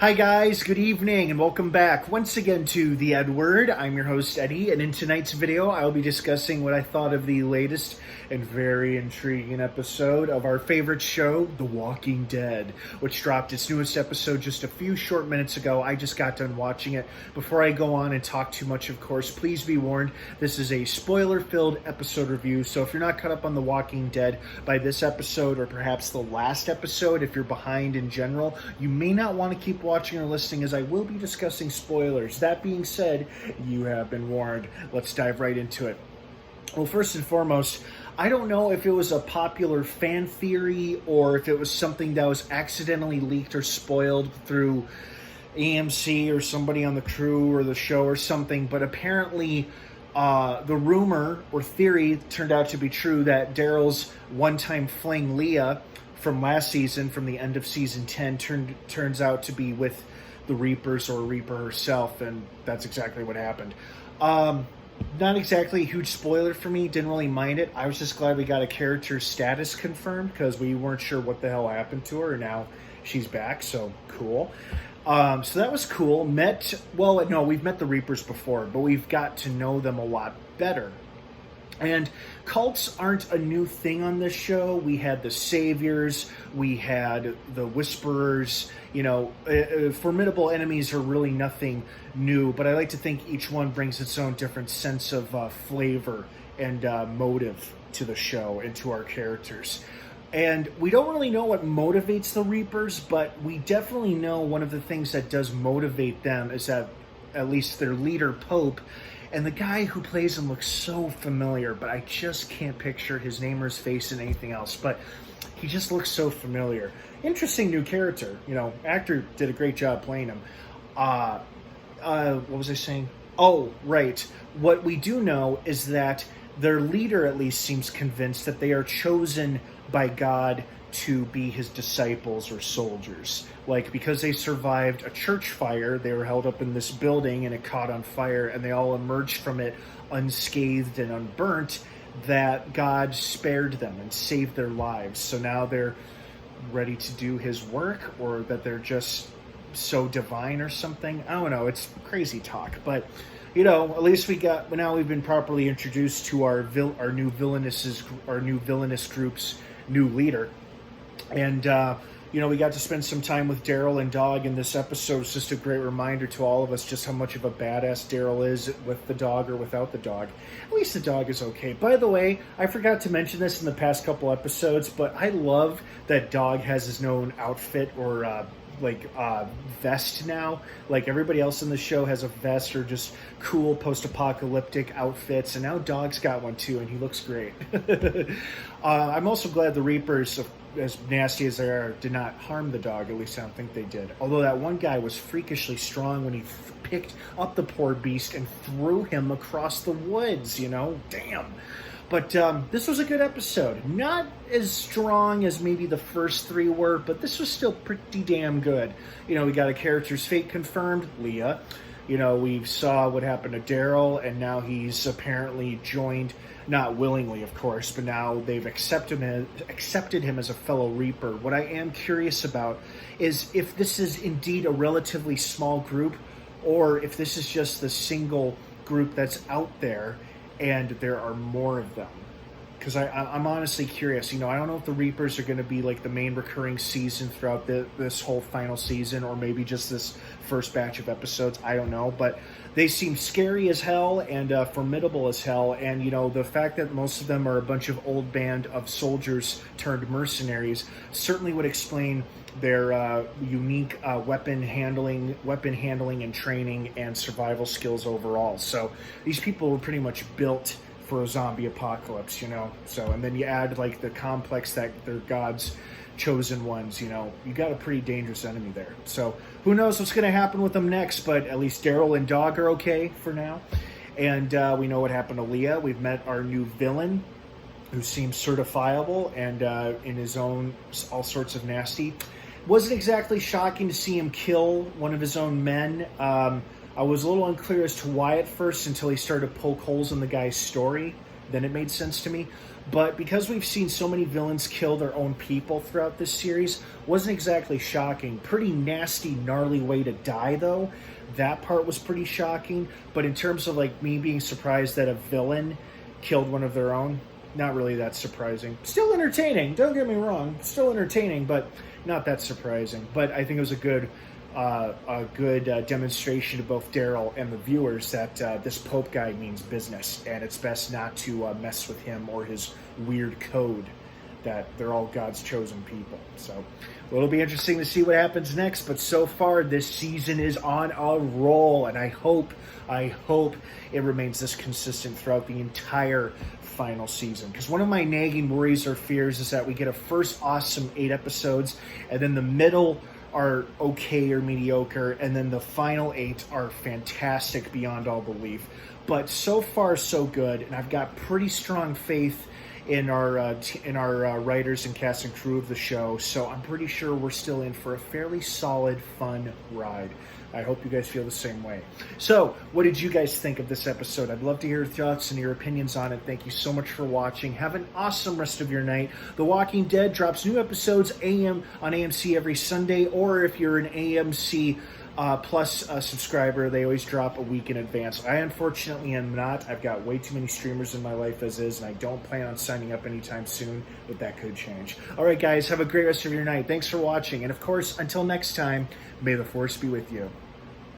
Hi guys, good evening and welcome back once again to the EdWord. I'm your host Eddie, and in tonight's video I'll be discussing what I thought of the latest and very intriguing episode of our favorite show, The Walking Dead, which dropped its newest episode just a few short minutes ago. I just got done watching it. Before I go on and talk too much, of course, please be warned, this is a spoiler-filled episode review, so if you're not caught up on The Walking Dead by this episode or perhaps the last episode, if you're behind in general, you may not want to keep watching or listening, as I will be discussing spoilers. That being said, you have been warned. Let's dive right into it. Well, first and foremost, I don't know if it was a popular fan theory or if it was something that was accidentally leaked or spoiled through AMC or somebody on the crew or the show or something, but apparently the rumor or theory turned out to be true that Daryl's one-time fling Leah from last season, from the end of season 10, turns out to be with the Reapers or Reaper herself, and that's exactly what happened. Not exactly a huge spoiler for me, didn't really mind it. I was just glad we got a character's status confirmed because we weren't sure what the hell happened to her, and now she's back, so cool. So that was cool. We've met the Reapers before, but we've got to know them a lot better. And cults aren't a new thing on this show. We had the Saviors, we had the Whisperers, formidable enemies are really nothing new, but I like to think each one brings its own different sense of flavor and motive to the show and to our characters. And we don't really know what motivates the Reapers, but we definitely know one of the things that does motivate them is that at least their leader, Pope, and the guy who plays him looks so familiar, but I just can't picture his name or his face in anything else. But he just looks so familiar. Interesting new character. Actor did a great job playing him. What was I saying? Oh, right. What we do know is that their leader at least seems convinced that they are chosen by God to be his disciples or soldiers. Because they survived a church fire, they were held up in this building and it caught on fire and they all emerged from it unscathed and unburnt, that God spared them and saved their lives. So now they're ready to do his work, or that they're just so divine or something. I don't know, it's crazy talk, but at least we've been properly introduced to our new villainous group's new leader. And, we got to spend some time with Daryl and Dog in this episode. It's just a great reminder to all of us just how much of a badass Daryl is with the dog or without the dog. At least the dog is okay. By the way, I forgot to mention this in the past couple episodes, but I love that Dog has his own outfit or vest now. Everybody else in the show has a vest or just cool post-apocalyptic outfits, and now Dog's got one too, and he looks great. I'm also glad the Reapers, as nasty as they are, did not harm the dog. At least I don't think they did. Although that one guy was freakishly strong when he picked up the poor beast and threw him across the woods, damn. But this was a good episode. Not as strong as maybe the first three were, but this was still pretty damn good. We got a character's fate confirmed, Leah. We saw what happened to Daryl, and now he's apparently joined, not willingly, of course, but now they've accepted him as a fellow Reaper. What I am curious about is if this is indeed a relatively small group, or if this is just the single group that's out there, and there are more of them. Because I'm honestly curious. I don't know if the Reapers are going to be the main recurring season throughout this whole final season, or maybe just this first batch of episodes. I don't know. But they seem scary as hell and formidable as hell. And, the fact that most of them are a bunch of old band of soldiers turned mercenaries certainly would explain their unique weapon handling and training and survival skills overall. So these people were pretty much built for a zombie apocalypse, So, and then you add the complex that they're God's chosen ones, you got a pretty dangerous enemy there. So who knows what's going to happen with them next, but at least Daryl and Dog are okay for now. And we know what happened to Leah. We've met our new villain, who seems certifiable and in his own all sorts of nasty. Wasn't exactly shocking to see him kill one of his own men. I was a little unclear as to why at first, until he started to poke holes in the guy's story. Then it made sense to me. But because we've seen so many villains kill their own people throughout this series, wasn't exactly shocking. Pretty nasty, gnarly way to die, though. That part was pretty shocking. But in terms of like me being surprised that a villain killed one of their own, not really that surprising. Still entertaining, don't get me wrong. Still entertaining, but not that surprising. But I think it was a good demonstration to both Daryl and the viewers that this Pope guy means business, and it's best not to mess with him or his weird code, that they're all God's chosen people. So well, it'll be interesting to see what happens next, but so far this season is on a roll, and I hope it remains this consistent throughout the entire final season. Because one of my nagging worries or fears is that we get a first awesome 8 episodes, and then the middle are okay or mediocre, and then the final 8 are fantastic beyond all belief. But so far so good, and I've got pretty strong faith in our writers and cast and crew of the show, so I'm pretty sure we're still in for a fairly solid, fun ride. I hope you guys feel the same way. So, what did you guys think of this episode? I'd love to hear your thoughts and your opinions on it. Thank you so much for watching. Have an awesome rest of your night. The Walking Dead drops new episodes on AMC every Sunday, or if you're an AMC Plus subscriber, they always drop a week in advance. I unfortunately am not. I've got way too many streamers in my life as is, and I don't plan on signing up anytime soon, but that could change. All right, guys, have a great rest of your night. Thanks for watching, and of course, until next time, may the Force be with you.